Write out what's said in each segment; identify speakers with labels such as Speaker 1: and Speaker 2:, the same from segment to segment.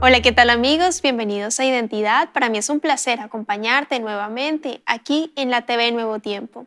Speaker 1: Hola, ¿qué tal amigos? Bienvenidos a Identidad. Para mí es un placer acompañarte nuevamente aquí en la TV Nuevo Tiempo.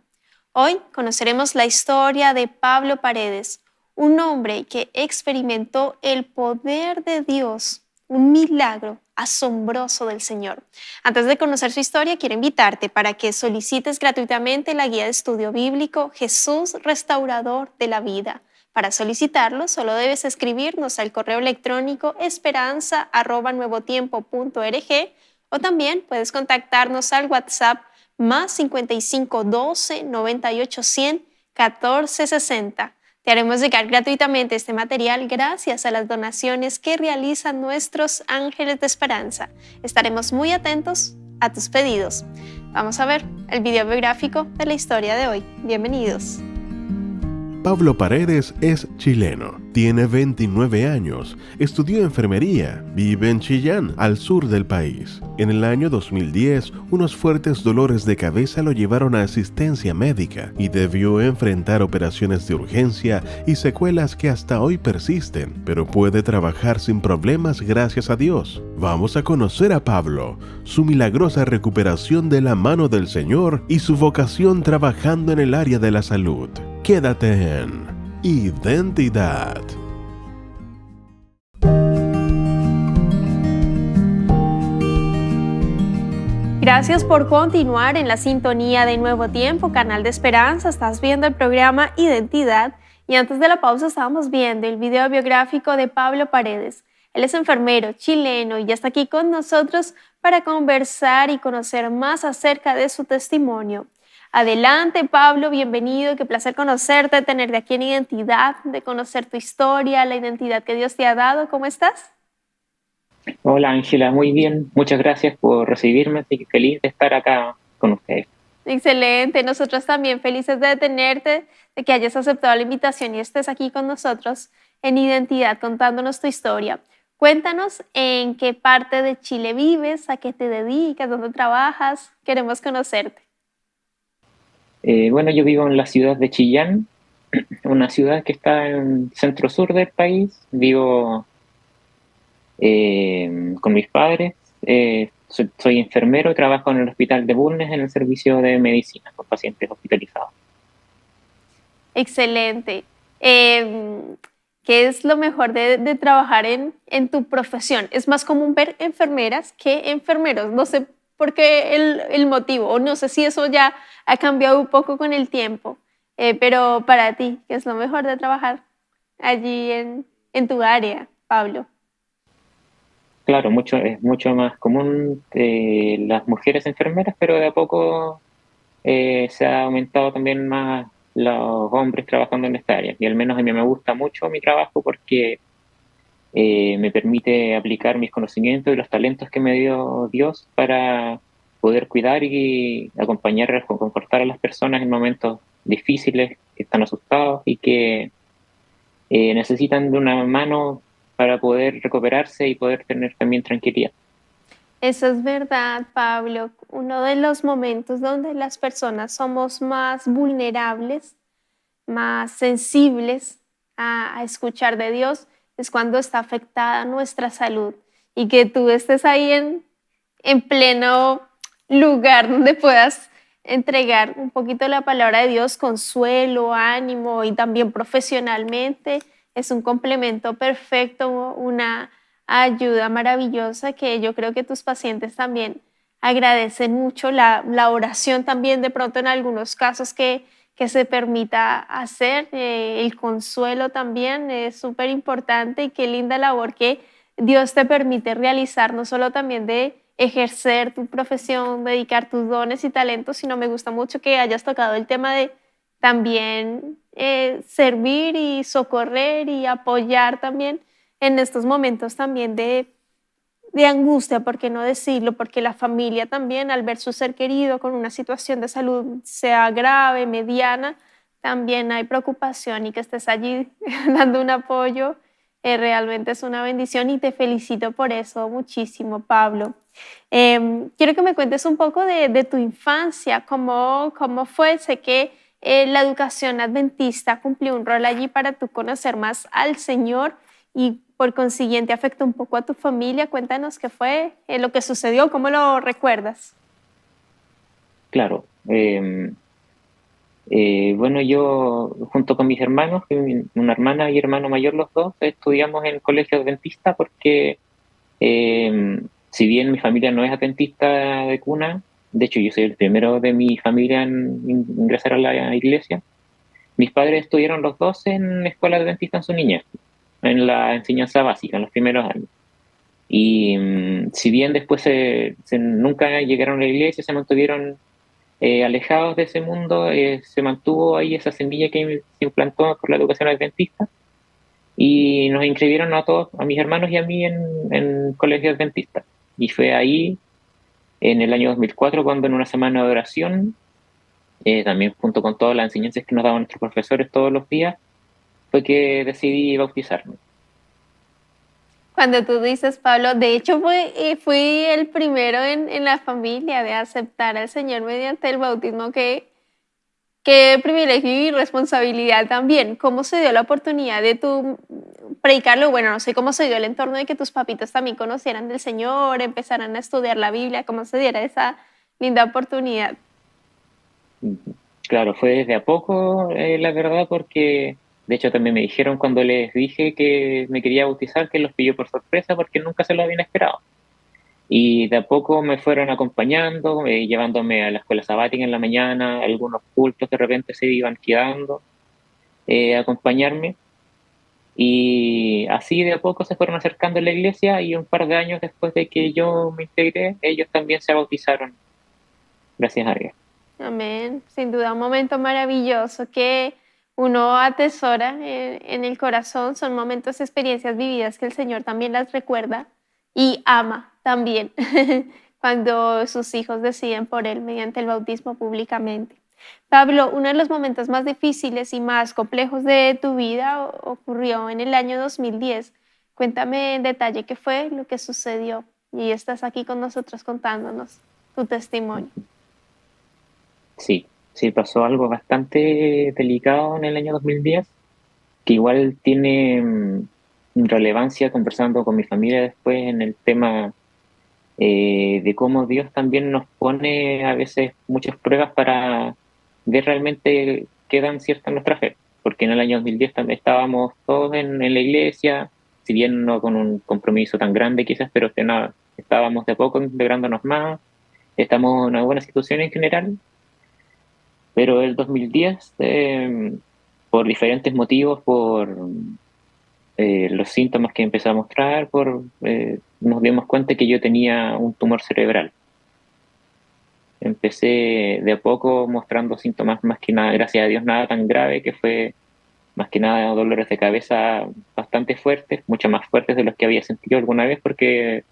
Speaker 1: Hoy conoceremos la historia de Pablo Paredes, un hombre que experimentó el poder de Dios, un milagro asombroso del Señor. Antes de conocer su historia, quiero invitarte para que solicites gratuitamente la guía de estudio bíblico Jesús, Restaurador de la Vida. Para solicitarlo, solo debes escribirnos al correo electrónico esperanza@nuevotiempo.org o también puedes contactarnos al WhatsApp más 55 12 98 100 14 60. Te haremos llegar gratuitamente este material gracias a las donaciones que realizan nuestros ángeles de esperanza. Estaremos muy atentos a tus pedidos. Vamos a ver el video biográfico de la historia de hoy. Bienvenidos.
Speaker 2: Pablo Paredes es chileno, tiene 29 años, estudió enfermería, vive en Chillán, al sur del país. En el año 2010, unos fuertes dolores de cabeza lo llevaron a asistencia médica y debió enfrentar operaciones de urgencia y secuelas que hasta hoy persisten, pero puede trabajar sin problemas gracias a Dios. Vamos a conocer a Pablo, su milagrosa recuperación de la mano del Señor y su vocación trabajando en el área de la salud. Quédate en Identidad.
Speaker 1: Gracias por continuar en la sintonía de Nuevo Tiempo, canal de esperanza. Estás viendo el programa Identidad y antes de la pausa estábamos viendo el video biográfico de Pablo Paredes. Él es enfermero chileno y ya está aquí con nosotros para conversar y conocer más acerca de su testimonio. Adelante, Pablo, bienvenido, qué placer conocerte, tenerte aquí en Identidad, de conocer tu historia, la identidad que Dios te ha dado. ¿Cómo estás?
Speaker 3: Hola Ángela, muy bien. Muchas gracias por recibirme. Estoy feliz de estar acá con ustedes.
Speaker 1: Excelente, nosotros también felices de tenerte, de que hayas aceptado la invitación y estés aquí con nosotros en Identidad contándonos tu historia. Cuéntanos en qué parte de Chile vives, a qué te dedicas, dónde trabajas, queremos conocerte.
Speaker 3: Bueno, yo vivo en la ciudad de Chillán, una ciudad que está en el centro sur del país. Vivo con mis padres. Soy enfermero, trabajo en el hospital de Bulnes en el servicio de medicina con pacientes hospitalizados.
Speaker 1: Excelente. ¿Qué es lo mejor de trabajar en tu profesión? Es más común ver enfermeras que enfermeros. No sé por qué el motivo, o no sé si eso ya ha cambiado un poco con el tiempo, pero para ti, ¿qué es lo mejor de trabajar allí en tu área, Pablo?
Speaker 3: Claro, es mucho más común las mujeres enfermeras, pero de a poco se ha aumentado también más los hombres trabajando en esta área. Y al menos a mí me gusta mucho mi trabajo porque me permite aplicar mis conocimientos y los talentos que me dio Dios para poder cuidar y acompañar, confortar a las personas en momentos difíciles, que están asustados y que necesitan de una mano para poder recuperarse y poder tener también tranquilidad.
Speaker 1: Eso es verdad, Pablo. Uno de los momentos donde las personas somos más vulnerables, más sensibles a escuchar de Dios, es cuando está afectada nuestra salud y que tú estés ahí en pleno lugar donde puedas entregar un poquito la palabra de Dios, consuelo, ánimo y también profesionalmente. Es un complemento perfecto, una ayuda maravillosa que yo creo que tus pacientes también agradecen mucho. La oración también de pronto en algunos casos que se permita hacer, el consuelo también es súper importante y qué linda labor que Dios te permite realizar, no solo también de ejercer tu profesión, dedicar tus dones y talentos, sino me gusta mucho que hayas tocado el tema de también servir y socorrer y apoyar también en estos momentos también de angustia, ¿por qué no decirlo? Porque la familia también, al ver su ser querido con una situación de salud, sea grave, mediana, también hay preocupación y que estés allí dando un apoyo, realmente es una bendición y te felicito por eso muchísimo, Pablo. Quiero que me cuentes un poco de tu infancia, cómo fue. Sé que la educación adventista cumplió un rol allí para tú conocer más al Señor y por consiguiente afectó un poco a tu familia. Cuéntanos qué fue lo que sucedió, cómo lo recuerdas.
Speaker 3: Claro. Bueno, yo junto con mis hermanos, una hermana y hermano mayor los dos, estudiamos en el colegio adventista porque si bien mi familia no es adventista de cuna, de hecho yo soy el primero de mi familia en ingresar a la iglesia, mis padres estudiaron los dos en escuela adventista en su niñez, en la enseñanza básica, en los primeros años. Y si bien después nunca llegaron a la iglesia, se mantuvieron alejados de ese mundo, se mantuvo ahí esa semilla que se implantó por la educación adventista y nos inscribieron a todos, a mis hermanos y a mí en colegio adventista. Y fue ahí, en el año 2004, cuando en una semana de oración, también junto con todas las enseñanzas que nos daban nuestros profesores todos los días, fue que decidí bautizarme.
Speaker 1: Cuando tú dices, Pablo, de hecho fui el primero en la familia de aceptar al Señor mediante el bautismo. Qué privilegio y responsabilidad también. ¿Cómo se dio la oportunidad de tú predicarlo? Bueno, no sé cómo se dio el entorno de que tus papitos también conocieran del Señor, empezaran a estudiar la Biblia, cómo se diera esa linda oportunidad.
Speaker 3: Claro, fue desde a poco, la verdad, porque de hecho también me dijeron cuando les dije que me quería bautizar que los pilló por sorpresa porque nunca se lo habían esperado. Y de a poco me fueron acompañando, llevándome a la escuela sabática en la mañana, algunos cultos de repente se iban quedando a acompañarme. Y así de a poco se fueron acercando a la iglesia y un par de años después de que yo me integré, ellos también se bautizaron, gracias a Dios.
Speaker 1: Amén. Sin duda, un momento maravilloso que uno atesora en el corazón. Son momentos, experiencias vividas que el Señor también las recuerda y ama también cuando sus hijos deciden por Él mediante el bautismo públicamente. Pablo, uno de los momentos más difíciles y más complejos de tu vida ocurrió en el año 2010. Cuéntame en detalle qué fue lo que sucedió y estás aquí con nosotros contándonos tu testimonio.
Speaker 3: Sí, sí, pasó algo bastante delicado en el año 2010, que igual tiene relevancia conversando con mi familia después en el tema de cómo Dios también nos pone a veces muchas pruebas para ver realmente qué tan cierta nuestra fe. Porque en el año 2010 también estábamos todos en la iglesia, si bien no con un compromiso tan grande quizás, pero que no, estábamos de a poco integrándonos más, estamos en una buena situación en general, pero el 2010, por diferentes motivos, por los síntomas que empecé a mostrar, nos dimos cuenta que yo tenía un tumor cerebral. Empecé de a poco mostrando síntomas más que nada, gracias a Dios, nada tan grave, que fue más que nada dolores de cabeza bastante fuertes, mucho más fuertes de los que había sentido alguna vez, porque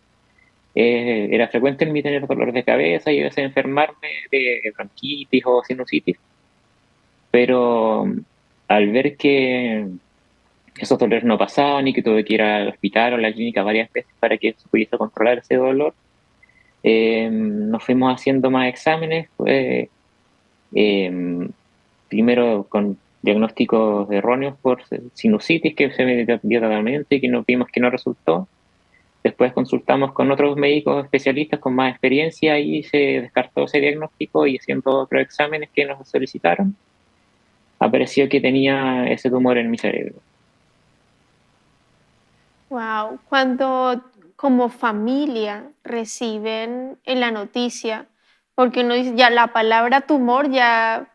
Speaker 3: era frecuente en mí tener dolores de cabeza y a veces enfermarme de bronquitis o sinusitis. Pero al ver que esos dolores no pasaban y que tuve que ir al hospital o a la clínica varias veces para que se pudiese controlar ese dolor, nos fuimos haciendo más exámenes, primero con diagnósticos erróneos por sinusitis que se me dio totalmente y que nos vimos que no resultó. Después consultamos con otros médicos especialistas con más experiencia y se descartó ese diagnóstico y haciendo otros exámenes que nos solicitaron, apareció que tenía ese tumor en mi cerebro.
Speaker 1: Wow, cuando como familia reciben en la noticia, porque uno dice ya la palabra tumor ya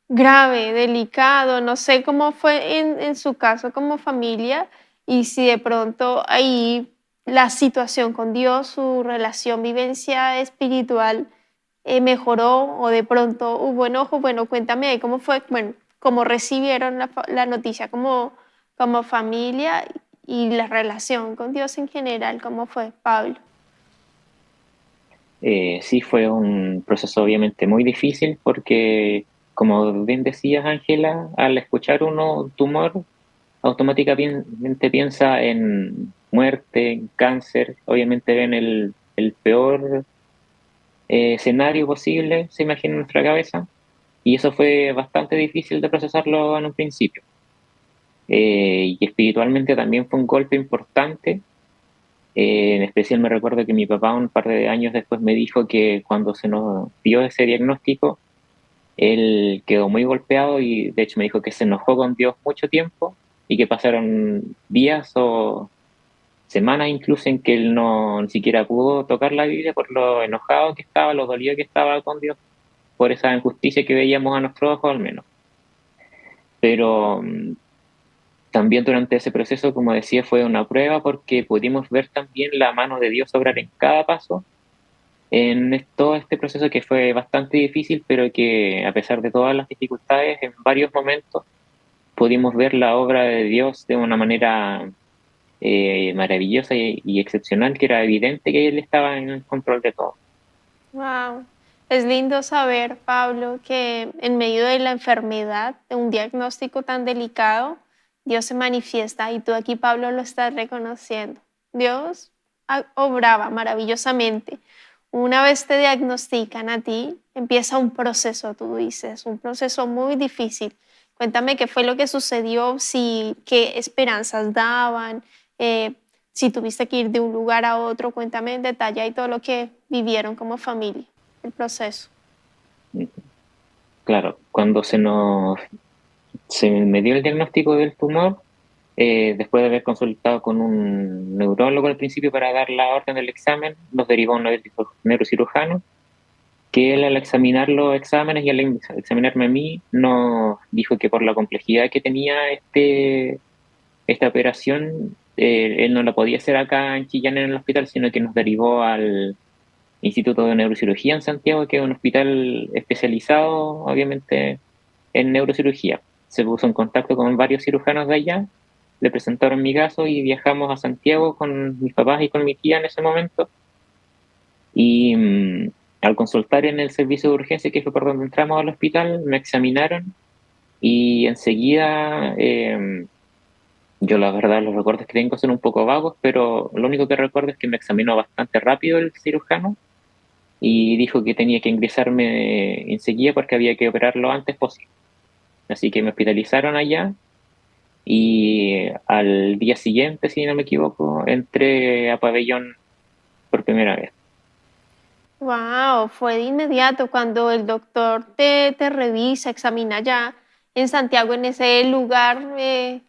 Speaker 1: grave, delicado, no sé cómo fue en su caso como familia y si de pronto ahí la situación con Dios, su relación, vivencia espiritual mejoró o de pronto hubo enojo. Bueno, cuéntame ahí cómo fue, bueno, cómo recibieron la noticia como familia y la relación con Dios en general, ¿cómo fue, Pablo?
Speaker 3: Sí, fue un proceso obviamente muy difícil porque, como bien decías, Ángela, al escuchar uno tumor, automáticamente piensa en muerte, en cáncer, obviamente ven el peor escenario posible, se imagina en nuestra cabeza, y eso fue bastante difícil de procesarlo en un principio. y espiritualmente también fue un golpe importante. En especial me recuerdo que mi papá un par de años después me dijo que cuando se nos dio ese diagnóstico, él quedó muy golpeado y de hecho me dijo que se enojó con Dios mucho tiempo y que pasaron días o semanas incluso en que él no ni siquiera pudo tocar la Biblia por lo enojado que estaba, lo dolido que estaba con Dios, por esa injusticia que veíamos a nuestros ojos al menos. Pero también durante ese proceso, como decía, fue una prueba porque pudimos ver también la mano de Dios obrar en cada paso en todo este proceso que fue bastante difícil, pero que a pesar de todas las dificultades, en varios momentos pudimos ver la obra de Dios de una manera maravillosa y excepcional, que era evidente que Él estaba en el control de todo.
Speaker 1: Wow. Es lindo saber, Pablo, que en medio de la enfermedad, de un diagnóstico tan delicado, Dios se manifiesta y tú aquí, Pablo, lo estás reconociendo. Dios obraba maravillosamente. Una vez te diagnostican a ti, empieza un proceso, tú dices, un proceso muy difícil. Cuéntame qué fue lo que sucedió, si, qué esperanzas daban, eh, si tuviste que ir de un lugar a otro, cuéntame en detalle y todo lo que vivieron como familia, el proceso.
Speaker 3: Claro, cuando se me dio el diagnóstico del tumor, después de haber consultado con un neurólogo al principio para dar la orden del examen, nos derivó a un neurocirujano, que él al examinar los exámenes y al examinarme a mí, nos dijo que por la complejidad que tenía esta operación, él no la podía hacer acá en Chillán en el hospital, sino que nos derivó al Instituto de Neurocirugía en Santiago, que es un hospital especializado, obviamente, en neurocirugía. Se puso en contacto con varios cirujanos de allá, le presentaron mi caso y viajamos a Santiago con mis papás y con mi tía en ese momento. Y al consultar en el servicio de urgencia, que fue por donde entramos al hospital, me examinaron y enseguida, yo la verdad los recuerdos que tengo son un poco vagos, pero lo único que recuerdo es que me examinó bastante rápido el cirujano y dijo que tenía que ingresarme enseguida porque había que operar lo antes posible. Así que me hospitalizaron allá y al día siguiente, si no me equivoco, entré a pabellón por primera vez.
Speaker 1: Wow, fue de inmediato cuando el doctor te revisa, examina ya en Santiago, en ese lugar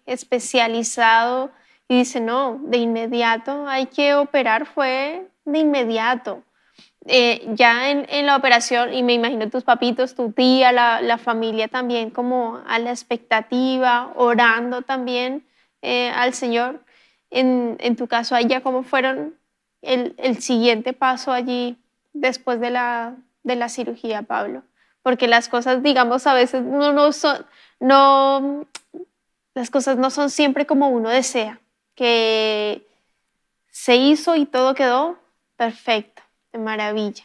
Speaker 1: especializado y dice, no, de inmediato hay que operar, fue de inmediato. Ya en la operación, y me imagino tus papitos, tu tía, la familia también como a la expectativa, orando también al Señor. En tu caso, ahí ya cómo fueron el siguiente paso allí después de la cirugía, Pablo. Porque las cosas, digamos, a veces no son, no, las cosas no son siempre como uno desea, que se hizo y todo quedó perfecto, de maravilla.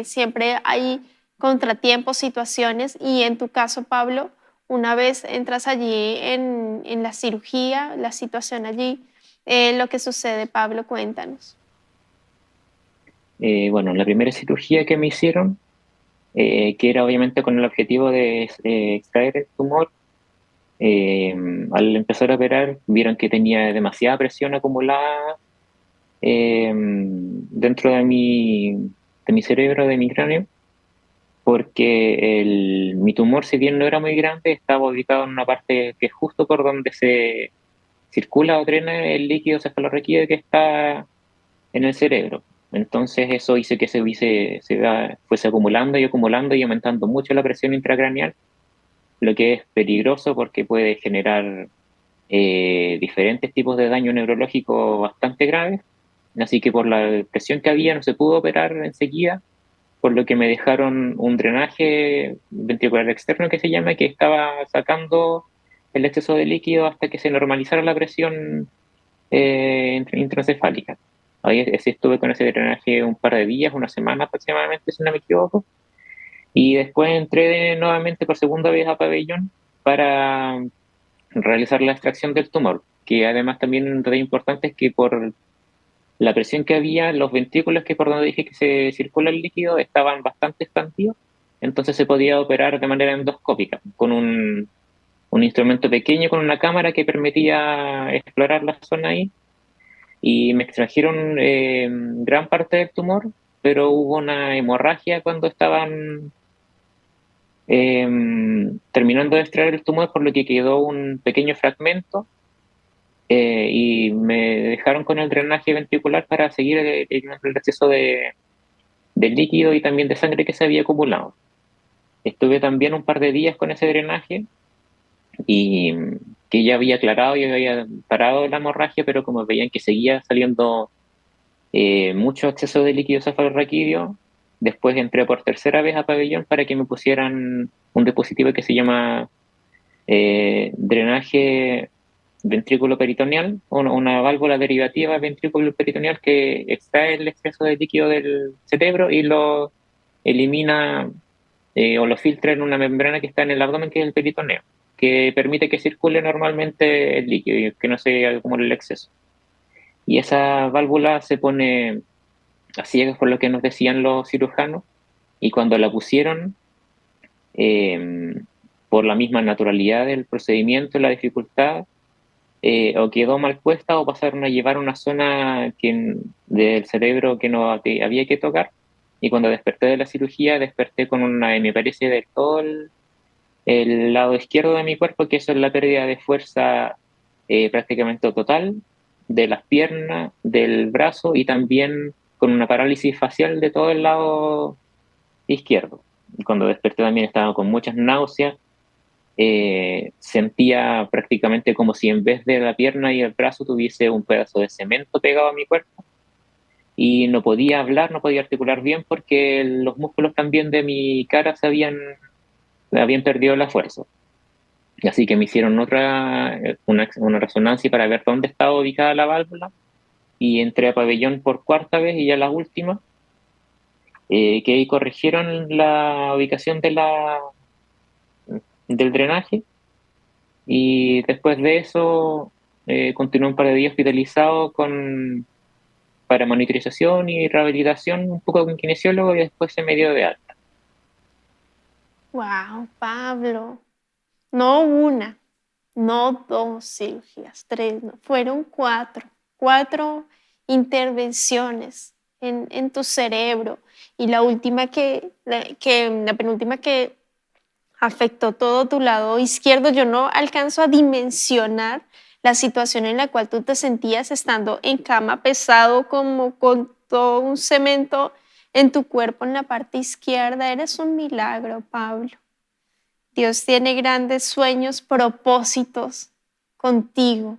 Speaker 1: Siempre hay contratiempos, situaciones y en tu caso, Pablo, una vez entras allí en la cirugía, la situación allí, lo que sucede, Pablo, cuéntanos.
Speaker 3: Bueno, la primera cirugía que me hicieron, que era obviamente con el objetivo de extraer el tumor, eh, al empezar a operar vieron que tenía demasiada presión acumulada dentro de mi cerebro, de mi cráneo, porque mi tumor, si bien no era muy grande, estaba ubicado en una parte que es justo por donde se circula o drena el líquido cefalorraquídeo que está en el cerebro. Entonces eso hizo que fuese acumulando y acumulando y aumentando mucho la presión intracraneal, lo que es peligroso porque puede generar diferentes tipos de daño neurológico bastante graves. Así que por la presión que había no se pudo operar enseguida, por lo que me dejaron un drenaje ventricular externo que se llama, que estaba sacando el exceso de líquido hasta que se normalizara la presión intrancefálica. Ahí estuve con ese drenaje un par de días, una semana aproximadamente, si no me equivoco, y después entré nuevamente por segunda vez a pabellón para realizar la extracción del tumor, que además también un detalle importante es que por la presión que había, los ventrículos que por donde dije que se circula el líquido estaban bastante expandidos, entonces se podía operar de manera endoscópica, con un un instrumento pequeño con una cámara que permitía explorar la zona ahí, y me extrajeron gran parte del tumor, pero hubo una hemorragia cuando estaban terminando de extraer el tumor, por lo que quedó un pequeño fragmento, y me dejaron con el drenaje ventricular para seguir el exceso de líquido y también de sangre que se había acumulado. Estuve también un par de días con ese drenaje y que ya había aclarado y había parado la hemorragia, pero como veían que seguía saliendo mucho exceso de líquido cefalorraquídeo, después entré por tercera vez a pabellón para que me pusieran un dispositivo que se llama drenaje ventrículo peritoneal, una válvula derivativa ventrículo peritoneal que extrae el exceso de líquido del cerebro y lo elimina o lo filtra en una membrana que está en el abdomen, que es el peritoneo, que permite que circule normalmente el líquido y que no se acumule el exceso. Y esa válvula se pone a ciegas por lo que nos decían los cirujanos, y cuando la pusieron, eh, por la misma naturalidad del procedimiento y la dificultad, o quedó mal puesta o pasaron a llevar una zona del cerebro que no había que tocar. Y cuando desperté de la cirugía, desperté con una hemiparesia de todo el lado izquierdo de mi cuerpo, que eso es la pérdida de fuerza prácticamente total de las piernas, del brazo, y también con una parálisis facial de todo el lado izquierdo. Y cuando desperté también estaba con muchas náuseas. Sentía prácticamente como si en vez de la pierna y el brazo tuviese un pedazo de cemento pegado a mi cuerpo, y no podía hablar, no podía articular bien porque los músculos también de mi cara habían perdido la fuerza. Y así que me hicieron una resonancia para ver dónde estaba ubicada la válvula, y entré a pabellón por cuarta vez y ya la última, que ahí corrigieron la ubicación del drenaje, y después de eso continué un par de días hospitalizado para monitorización y rehabilitación, un poco con kinesiólogo, y después se me dio de alta.
Speaker 1: Wow, Pablo. No una, no dos cirugías, tres, no, fueron cuatro intervenciones en tu cerebro. Y la penúltima que afectó todo tu lado izquierdo, yo no alcanzo a dimensionar la situación en la cual tú te sentías estando en cama, pesado, como con todo un cemento en tu cuerpo en la parte izquierda. Eres un milagro, Pablo. Dios tiene grandes sueños, propósitos contigo.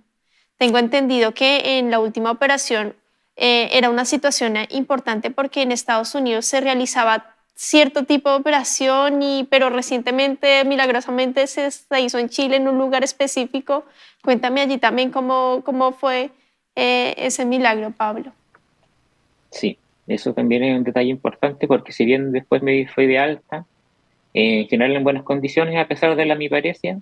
Speaker 1: Tengo entendido que en la última operación era una situación importante porque en Estados Unidos se realizaba cierto tipo de operación, pero recientemente, milagrosamente, se hizo en Chile, en un lugar específico. Cuéntame allí también cómo fue ese milagro, Pablo.
Speaker 3: Sí, eso también es un detalle importante, porque si bien después me fui de alta, en general en buenas condiciones, a pesar de la hemiparesia,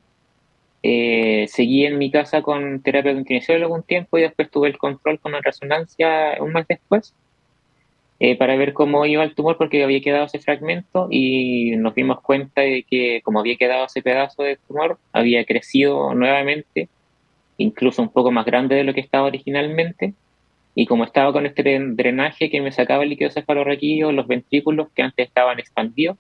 Speaker 3: seguí en mi casa con terapia con kinesiólogo un tiempo, y después tuve el control con una resonancia un mes después, para ver cómo iba el tumor, porque había quedado ese fragmento, y nos dimos cuenta de que como había quedado ese pedazo de tumor, había crecido nuevamente, incluso un poco más grande de lo que estaba originalmente. Y como estaba con este drenaje que me sacaba el líquido cefalorraquídeo, los ventrículos que antes estaban expandidos,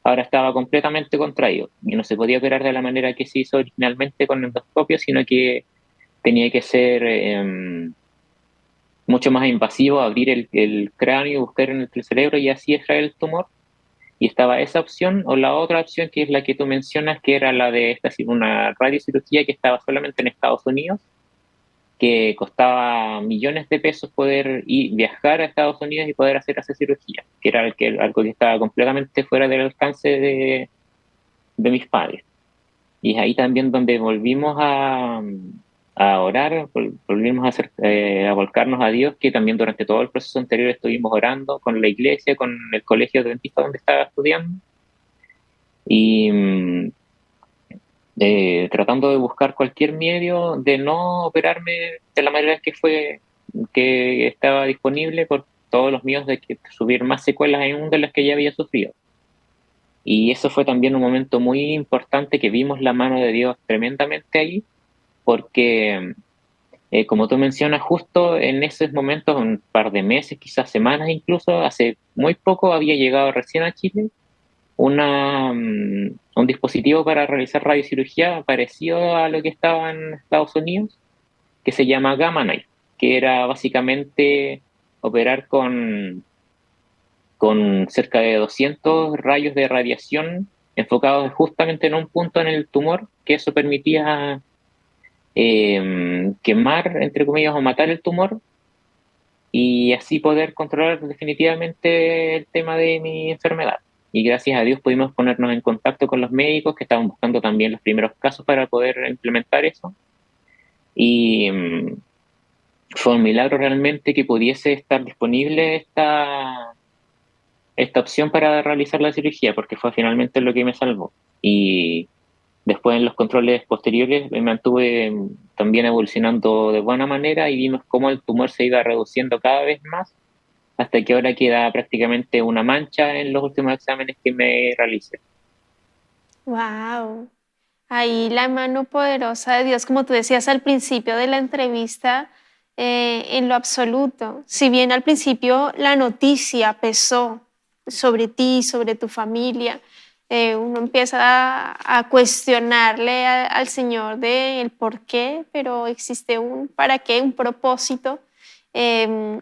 Speaker 3: ahora estaba completamente contraído, y no se podía operar de la manera que se hizo originalmente con endoscopio, sino que tenía que ser mucho más invasivo, abrir el cráneo, buscar en el cerebro y así extraer el tumor. Y estaba esa opción, o la otra opción, que es la que tú mencionas, que era la de una radiocirugía que estaba solamente en Estados Unidos, que costaba millones de pesos poder viajar a Estados Unidos y poder hacer esa cirugía, que era algo que estaba completamente fuera del alcance de mis padres. Y es ahí también donde volvimos a orar, volvimos a volcarnos a Dios, que también durante todo el proceso anterior estuvimos orando con la iglesia, con el colegio adventista donde estaba estudiando, y tratando de buscar cualquier medio de no operarme de la manera que estaba disponible, por todos los miedos de subir más secuelas aún de las que ya había sufrido. Y eso fue también un momento muy importante que vimos la mano de Dios tremendamente ahí, porque como tú mencionas, justo en esos momentos, un par de meses, quizás semanas incluso, hace muy poco había llegado recién a Chile un dispositivo para realizar radiocirugía parecido a lo que estaba en Estados Unidos, que se llama Gamma Knife, que era básicamente operar con cerca de 200 rayos de radiación enfocados justamente en un punto en el tumor, que eso permitía quemar, entre comillas, o matar el tumor y así poder controlar definitivamente el tema de mi enfermedad. Y gracias a Dios pudimos ponernos en contacto con los médicos que estaban buscando también los primeros casos para poder implementar eso. Y fue un milagro realmente que pudiese estar disponible esta opción para realizar la cirugía, porque fue finalmente lo que me salvó. Y después en los controles posteriores me mantuve también evolucionando de buena manera y vimos cómo el tumor se iba reduciendo cada vez más hasta que ahora queda prácticamente una mancha en los últimos exámenes que me realicé.
Speaker 1: Wow. Ahí la mano poderosa de Dios, como tú decías al principio de la entrevista, en lo absoluto. Si bien al principio la noticia pesó sobre ti, sobre tu familia, uno empieza a cuestionarle al Señor de el por qué, pero existe un para qué, un propósito. em,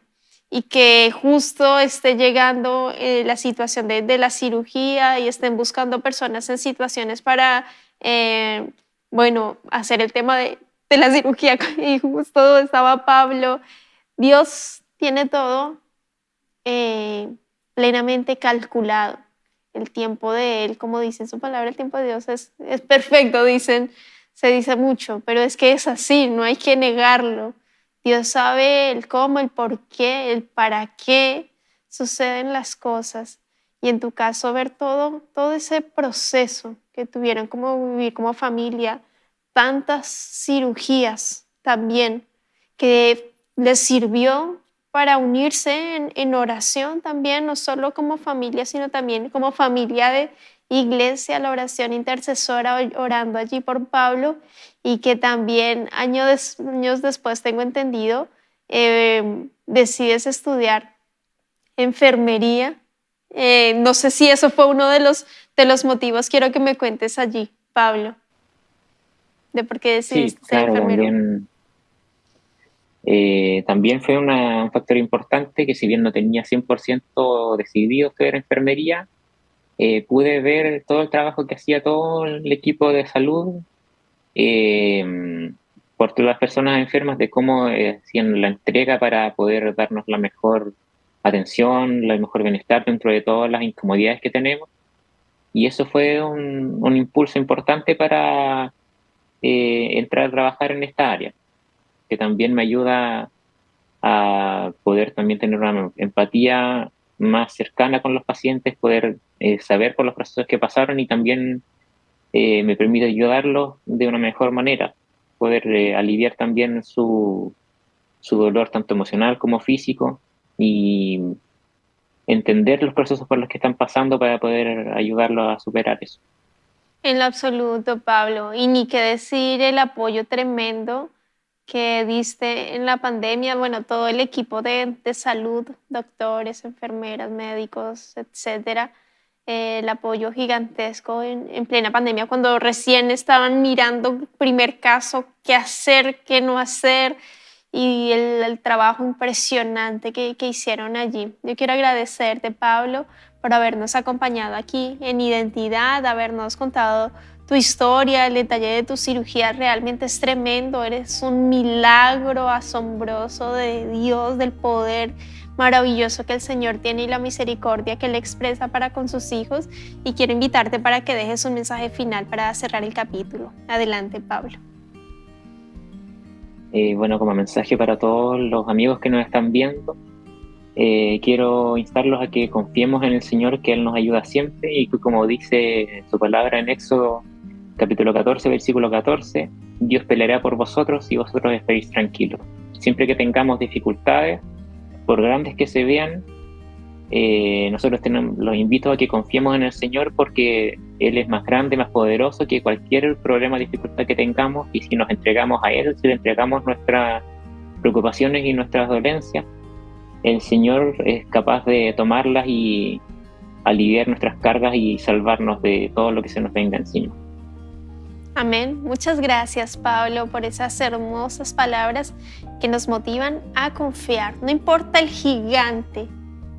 Speaker 1: y que justo esté llegando la situación de la cirugía y estén buscando personas en situaciones para, eh, bueno, hacer el tema de la cirugía. Y justo estaba Pablo. Dios tiene todo eh, plenamente calculado. El tiempo de Él, como dice en su palabra, el tiempo de Dios es perfecto, se dice mucho, pero es que es así, no hay que negarlo. Dios sabe el cómo, el por qué, el para qué suceden las cosas. Y en tu caso, ver todo ese proceso que tuvieron, como vivir como familia, tantas cirugías también, que les sirvió para unirse en oración también, no solo como familia, sino también como familia de iglesia, la oración intercesora, orando allí por Pablo, y que también años después, tengo entendido, decides estudiar enfermería. No sé si eso fue uno de los motivos, quiero que me cuentes allí, Pablo, de por qué
Speaker 3: Sí,
Speaker 1: decidiste ser
Speaker 3: claro,
Speaker 1: enfermero.
Speaker 3: también fue un factor importante que si bien no tenía 100% decidido estudiar enfermería, pude ver todo el trabajo que hacía todo el equipo de salud por todas las personas enfermas, de cómo hacían la entrega para poder darnos la mejor atención, el mejor bienestar dentro de todas las incomodidades que tenemos. Y eso fue un impulso importante para entrar a trabajar en esta área, que también me ayuda a poder también tener una empatía más cercana con los pacientes, poder saber por los procesos que pasaron y también me permite ayudarlos de una mejor manera, poder aliviar también su dolor tanto emocional como físico y entender los procesos por los que están pasando para poder ayudarlos a superar eso.
Speaker 1: En lo absoluto, Pablo. Y ni qué decir el apoyo tremendo que diste en la pandemia. Bueno, todo el equipo de salud, doctores, enfermeras, médicos, etcétera. El apoyo gigantesco en plena pandemia, cuando recién estaban mirando el primer caso, qué hacer, qué no hacer, y el trabajo impresionante que hicieron allí. Yo quiero agradecerte, Pablo, por habernos acompañado aquí en Identidad, habernos contado tu historia, el detalle de tu cirugía realmente es tremendo. Eres un milagro asombroso de Dios, del poder maravilloso que el Señor tiene y la misericordia que Él expresa para con sus hijos. Y quiero invitarte para que dejes un mensaje final para cerrar el capítulo. Adelante, Pablo.
Speaker 3: Bueno, como mensaje para todos los amigos que nos están viendo, quiero instarlos a que confiemos en el Señor, que Él nos ayuda siempre y que, como dice su palabra en Éxodo capítulo 14, versículo 14, Dios peleará por vosotros y vosotros estaréis tranquilos. Siempre que tengamos dificultades, por grandes que se vean, nosotros los invito a que confiemos en el Señor porque Él es más grande, más poderoso que cualquier problema o dificultad que tengamos, y si nos entregamos a Él, si le entregamos nuestras preocupaciones y nuestras dolencias, el Señor es capaz de tomarlas y aliviar nuestras cargas y salvarnos de todo lo que se nos venga encima.
Speaker 1: Amén. Muchas gracias, Pablo, por esas hermosas palabras que nos motivan a confiar. No importa el gigante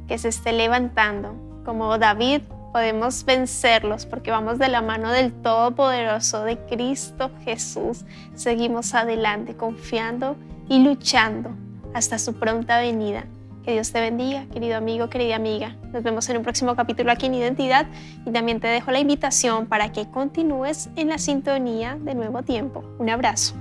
Speaker 1: que se esté levantando, como David, podemos vencerlos porque vamos de la mano del Todopoderoso, de Cristo Jesús. Seguimos adelante confiando y luchando hasta su pronta venida. Que Dios te bendiga, querido amigo, querida amiga. Nos vemos en un próximo capítulo aquí en Identidad, y también te dejo la invitación para que continúes en la sintonía de Nuevo Tiempo. Un abrazo.